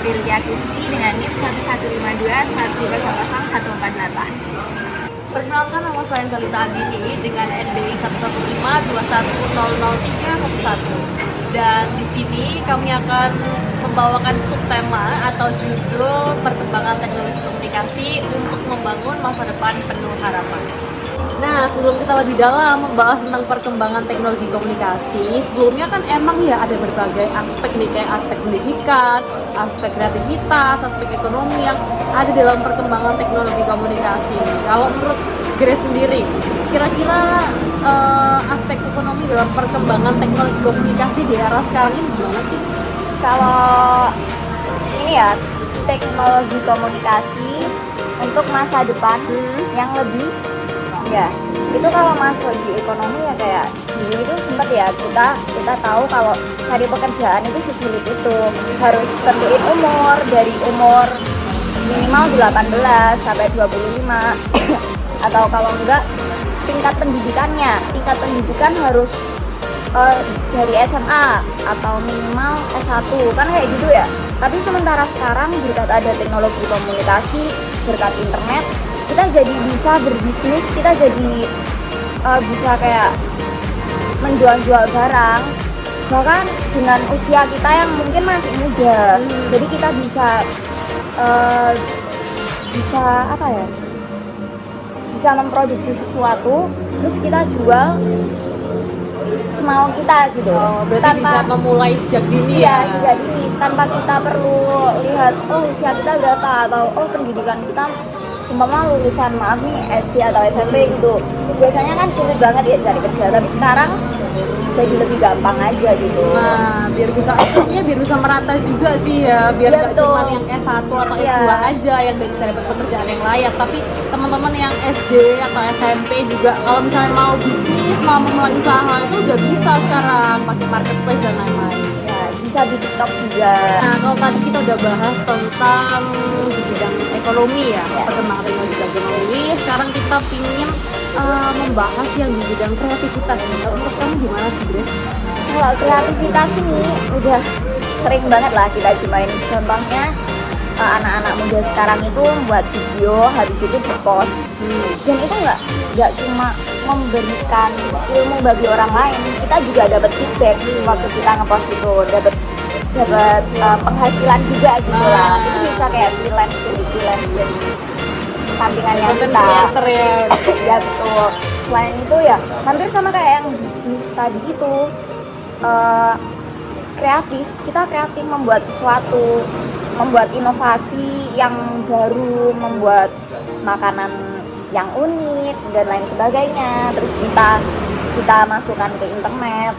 Aprilia Kristi dengan NIM 11521000148. Perkenalkan, nama saya Zalita Andini dengan NBI 11521010311. Dan di sini kami akan membawakan subtema atau judul perkembangan teknologi komunikasi untuk membangun masa depan penuh harapan. Nah, sebelum kita lebih dalam membahas tentang perkembangan teknologi komunikasi, sebelumnya kan emang ya ada berbagai aspek nih, kayak aspek pendidikan, aspek kreativitas, aspek ekonomi yang ada dalam perkembangan teknologi komunikasi. Kalau menurut Grace sendiri, kira-kira aspek ekonomi dalam perkembangan teknologi komunikasi di era sekarang ini gimana sih? Kalau ini ya, teknologi komunikasi untuk masa depan yang lebih, ya itu kalau masuk di ekonomi ya kayak dulu itu sempat ya kita tahu kalau cari pekerjaan itu sesulit itu, harus tentuin umur, dari umur minimal 18 sampai 25 atau kalau enggak tingkat pendidikan harus dari SMA atau minimal S1 kan kayak gitu ya. Tapi sementara sekarang berkat ada teknologi komunikasi, berkat internet, kita jadi bisa berbisnis, kita jadi bisa kayak menjual-jual barang bahkan dengan usia kita yang mungkin masih muda. Jadi kita bisa apa ya, bisa memproduksi sesuatu terus kita jual semau kita gitu. Berarti bisa memulai sejak dini ya? ya? Sejak dini, tanpa kita perlu lihat usia kita berapa atau pendidikan kita umpama lulusan SD atau SMP gitu. Biasanya kan sulit banget ya cari kerja, tapi sekarang jadi lebih gampang aja gitu. Nah, biar bisa merata juga sih ya, biar nggak cuma yang S1 atau S2 aja yang bisa dapat pekerjaan yang layak, tapi teman-teman yang SD atau SMP juga kalau misalnya mau bisnis, mau memulai usaha itu udah bisa sekarang pakai marketplace dan lain-lain. Ya, bisa di TikTok juga. Nah, kalau tadi kita udah bahas tentang di bidang ekonomi ya, perkembangan teknologi ekonomi, sekarang kita pingin membahas yang di bidang kreativitas. Menurut kamu gimana sih, Grace? Kalau kreativitas ini udah sering banget lah kita jumpain. Contohnya anak-anak muda sekarang itu membuat video, habis itu dipost. Dan itu nggak cuma memberikan ilmu bagi orang lain, kita juga dapat feedback waktu kita ngepost itu, dapat penghasilan juga gitu lah. Itu bisa kayak freelance jadi sampingannya kita. Ya betul. Selain itu ya hampir sama kayak yang bisnis tadi itu, kita kreatif membuat sesuatu, membuat inovasi yang baru, membuat makanan yang unik dan lain sebagainya. Terus kita masukkan ke internet,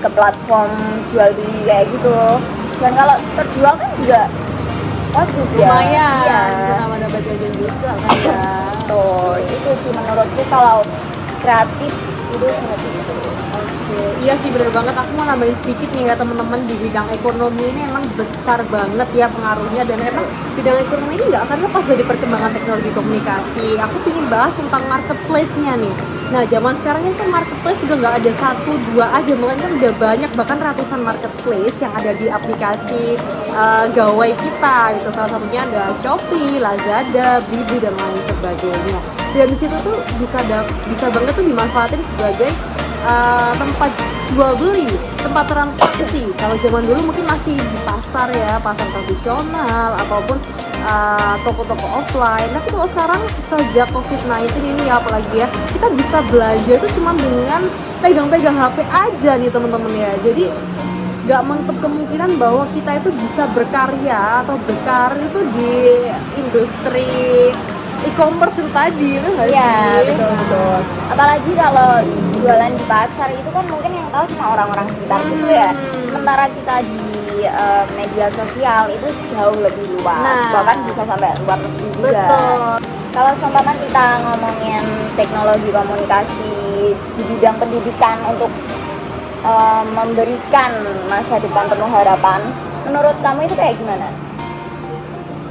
ke platform jual beli kayak gitu. Dan kalau terjual kan juga bagus ya. Lumayan. Iya. Sama dapat jajan juga kan ya. Tuh, itu sih menurutku kalau kreatif itu seperti itu. Oke, iya sih bener banget. Aku mau nambahin sedikit nih ya teman-teman, di bidang ekonomi ini emang besar banget ya pengaruhnya, dan emang bidang ekonomi ini nggak akan lepas dari perkembangan teknologi komunikasi. Aku ingin bahas tentang marketplace-nya nih. Nah, zaman sekarang ini kan marketplace sudah nggak ada 1-2 aja, melainkan udah banyak, bahkan ratusan marketplace yang ada di aplikasi gawai kita gitu. Salah satunya ada Shopee, Lazada, Blibli dan lain sebagainya. Dan di situ tuh bisa banget tuh dimanfaatin sebagai tempat jual beli, tempat transaksi. Kalau zaman dulu mungkin masih di pasar ya, pasar tradisional ataupun toko-toko offline. Tapi kalau sekarang sejak COVID-19 ini ya, apalagi ya, kita bisa belanja itu cuma dengan pegang-pegang HP aja nih teman-teman ya. Jadi nggak menutup kemungkinan bahwa kita itu bisa berkarya atau berkarir itu di industri e-commerce itu tadi, itu nggak sih? Iya, betul. Apalagi kalau jualan di pasar itu kan mungkin yang tahu cuma orang-orang sekitar situ ya. Sementara kita di media sosial itu jauh lebih luas, bahkan bisa sampai luar negeri juga. Betul. Kalau seumpama kita ngomongin teknologi komunikasi di bidang pendidikan untuk memberikan masa depan penuh harapan, menurut kamu itu kayak gimana?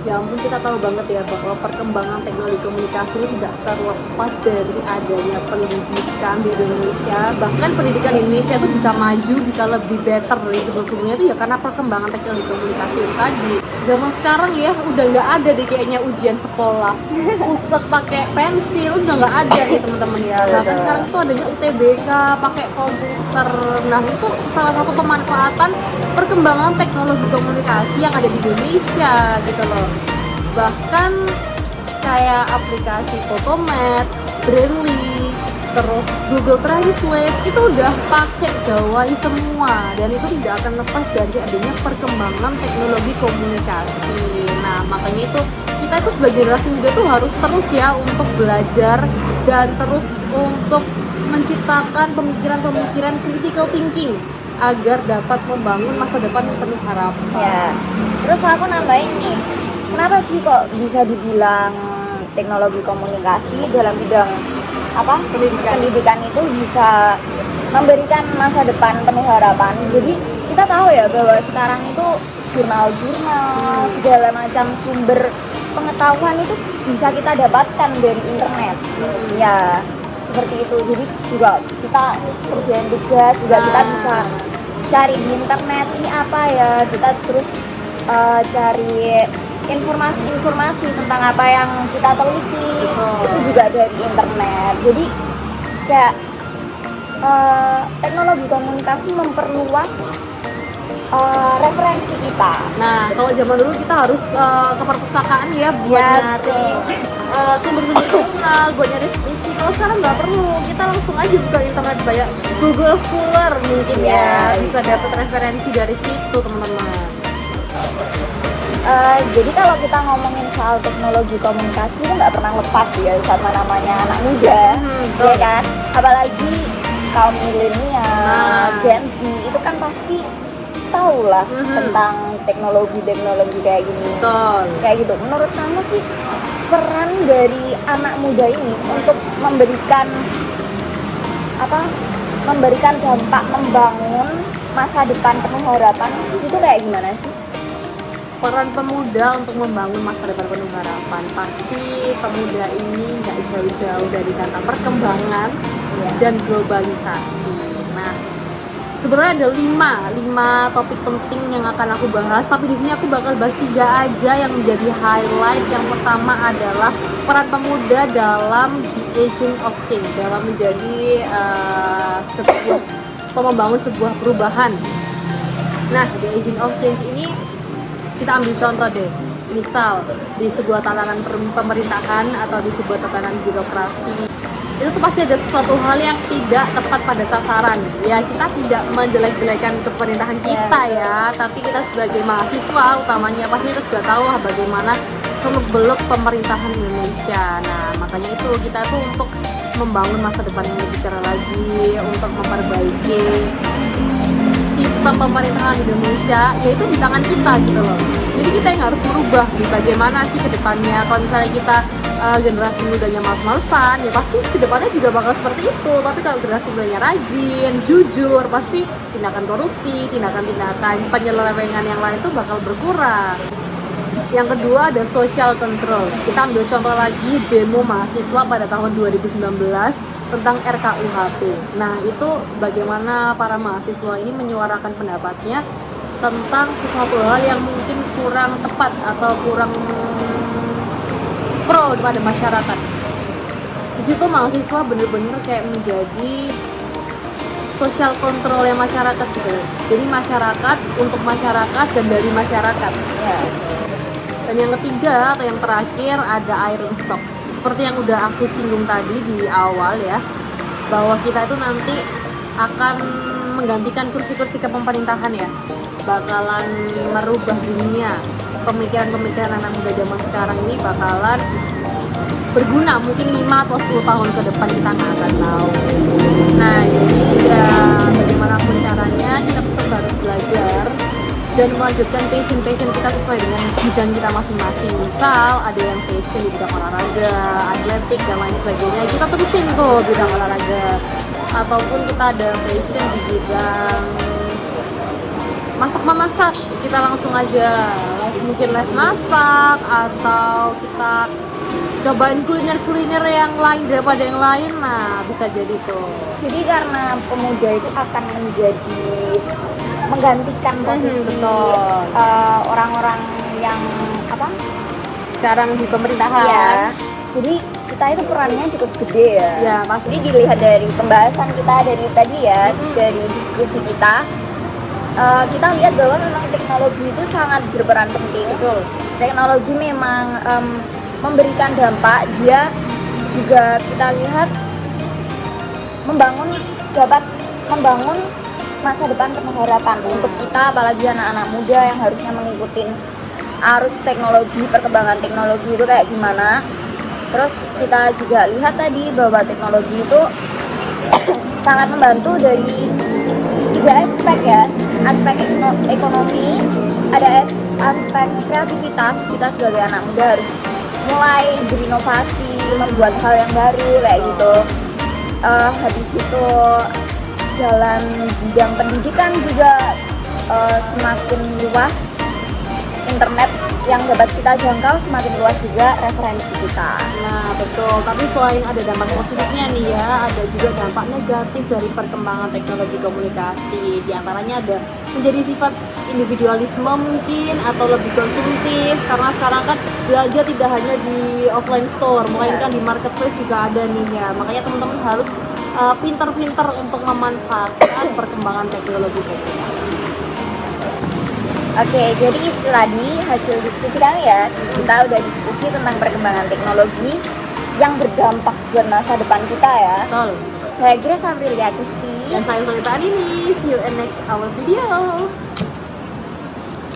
Ya ampun, kita tahu banget ya bahwa perkembangan teknologi komunikasi ini tidak terlepas dari adanya pendidikan di Indonesia. Bahkan pendidikan di Indonesia itu bisa maju, bisa lebih better dari sebelum-sebelumnya itu ya karena perkembangan teknologi komunikasi itu tadi. Zaman sekarang ya udah nggak ada deh kayaknya ujian sekolah. Pusat pakai pensil udah nggak ada nih teman-teman ya. Bahkan sekarang itu adanya UTBK pakai komputer. Nah itu salah satu pemanfaatan perkembangan teknologi komunikasi yang ada di Indonesia gitu loh. Bahkan kayak aplikasi Photomat, Brainly, terus Google Translate itu udah pakai gawai semua dan itu tidak akan lepas dari adanya perkembangan teknologi komunikasi. Nah makanya itu kita itu sebagai generasi muda tuh harus terus ya untuk belajar dan terus untuk menciptakan pemikiran-pemikiran critical thinking agar dapat membangun masa depan yang penuh harapan. Ya, terus aku nambahin nih, kenapa sih kok bisa dibilang teknologi komunikasi dalam bidang apa pendidikan itu bisa memberikan masa depan penuh harapan? Jadi kita tahu ya bahwa sekarang itu jurnal-jurnal segala macam sumber pengetahuan itu bisa kita dapatkan dari internet. Ya seperti itu, jadi juga kita kerjain tugas juga kita bisa cari di internet ini apa ya, kita terus cari informasi-informasi tentang apa yang kita teliti itu juga dari internet. Jadi kayak teknologi komunikasi memperluas referensi kita. Nah, kalau zaman dulu kita harus ke perpustakaan ya buat nyari sumber-sumber jurnal, buat nyari skripsi. Kalau sekarang nggak perlu, kita langsung aja buka internet, banyak Google Scholar mungkin ya, bisa dapat referensi dari situ teman-teman. Jadi kalau kita ngomongin soal teknologi komunikasi itu nggak pernah lepas ya sama namanya anak muda, ya kan? Apalagi kaum milenial, Gen Z itu kan pasti tahu lah tentang teknologi kayak gini. Betul. Kayak gitu. Menurut kamu sih peran dari anak muda ini untuk memberikan dampak membangun masa depan penuh harapan itu kayak gimana sih? Peran pemuda untuk membangun masa depan penuh harapan, pasti pemuda ini nggak jauh-jauh dari kata perkembangan dan globalisasi. Nah, sebenarnya ada 5 topik penting yang akan aku bahas, tapi di sini aku bakal bahas 3 aja yang menjadi highlight. Yang pertama adalah peran pemuda dalam the agent of change, dalam menjadi membangun sebuah perubahan. Nah, the agent of change ini kita ambil contoh deh, misal di sebuah tatanan pemerintahan atau di sebuah tatanan birokrasi, itu tuh pasti ada sesuatu hal yang tidak tepat pada sasaran. Ya kita tidak menjelek-jelekan pemerintahan kita ya, tapi kita sebagai mahasiswa utamanya pasti kita sudah tahu bagaimana seluk-beluk pemerintahan Indonesia. Nah makanya itu kita tuh untuk membangun masa depan yang lebih cerah lagi, untuk memperbaiki sistem pemerintahan Indonesia, yaitu di tangan kita gitu loh. Jadi kita yang harus merubah di bagaimana sih ke depannya. Kalau misalnya kita generasi mudanya males-malesan, ya pasti ke depannya juga bakal seperti itu. Tapi kalau generasi mudanya rajin, jujur, pasti tindakan korupsi, tindakan-tindakan penyelewengan yang lain itu bakal berkurang. Yang kedua ada social control. Kita ambil contoh lagi demo mahasiswa pada tahun 2019 tentang RKUHP. Nah itu bagaimana para mahasiswa ini menyuarakan pendapatnya tentang sesuatu hal yang mungkin kurang tepat atau kurang pro pada masyarakat. Di situ mahasiswa bener-bener kayak menjadi social control yang masyarakat gitu. Jadi masyarakat untuk masyarakat dan dari masyarakat. Ya. Dan yang ketiga atau yang terakhir ada iron stock. Seperti yang udah aku singgung tadi di awal ya, bahwa kita itu nanti akan menggantikan kursi-kursi kepemerintahan ya, bakalan merubah dunia. Pemikiran-pemikiran anak muda zaman sekarang ini bakalan berguna mungkin 5 atau 10 tahun ke depan, kita nggak akan tahu. Nah jadi ya bagaimanapun caranya kita tetap harus belajar dan melanjutkan passion kita sesuai dengan bidang kita masing-masing. Misal ada yang passion di bidang olahraga, atletik dan lain sebagainya, kita terusin tuh bidang olahraga. Ataupun kita ada passion di bidang masak-memasak, kita langsung aja mungkin les masak atau kita cobain kuliner-kuliner yang lain daripada yang lain. Nah, bisa jadi tuh. Jadi karena pemuda itu akan menjadi menggantikan posisi betul. Orang-orang yang apa? Sekarang di pemerintahan. Ya. Jadi kita itu perannya cukup gede ya. Ya, pasti. Jadi dilihat dari pembahasan kita dari tadi ya, dari diskusi kita, kita lihat bahwa memang teknologi itu sangat berperan penting. Betul. Teknologi memang memberikan dampak, dia juga kita lihat dapat membangun masa depan penuh harapan untuk kita, apalagi anak-anak muda yang harusnya mengikuti arus teknologi, perkembangan teknologi itu kayak gimana. Terus kita juga lihat tadi bahwa teknologi itu sangat membantu dari 3 aspek ya, aspek ekonomi, ada aspek kreativitas. Kita sebagai anak muda harus mulai berinovasi, membuat hal yang baru kayak gitu. Habis itu dalam bidang pendidikan juga semakin luas internet yang dapat kita jangkau, semakin luas juga referensi kita. Nah, betul. Tapi selain ada dampak positifnya nih ya, ada juga dampak negatif dari perkembangan teknologi komunikasi. Di antaranya ada menjadi sifat individualisme mungkin, atau lebih konsumtif, karena sekarang kan belanja tidak hanya di offline store, melainkan di marketplace juga ada nih ya. Makanya teman-teman harus pintar-pintar untuk memanfaatkan perkembangan teknologi komunikasi. Oke, jadi itu tadi hasil diskusi kami ya. Kita udah diskusi tentang perkembangan teknologi yang berdampak buat masa depan kita ya. Betul. Saya Grace Aprilia Kristi. Dan saya Solita ini. See you in next our video.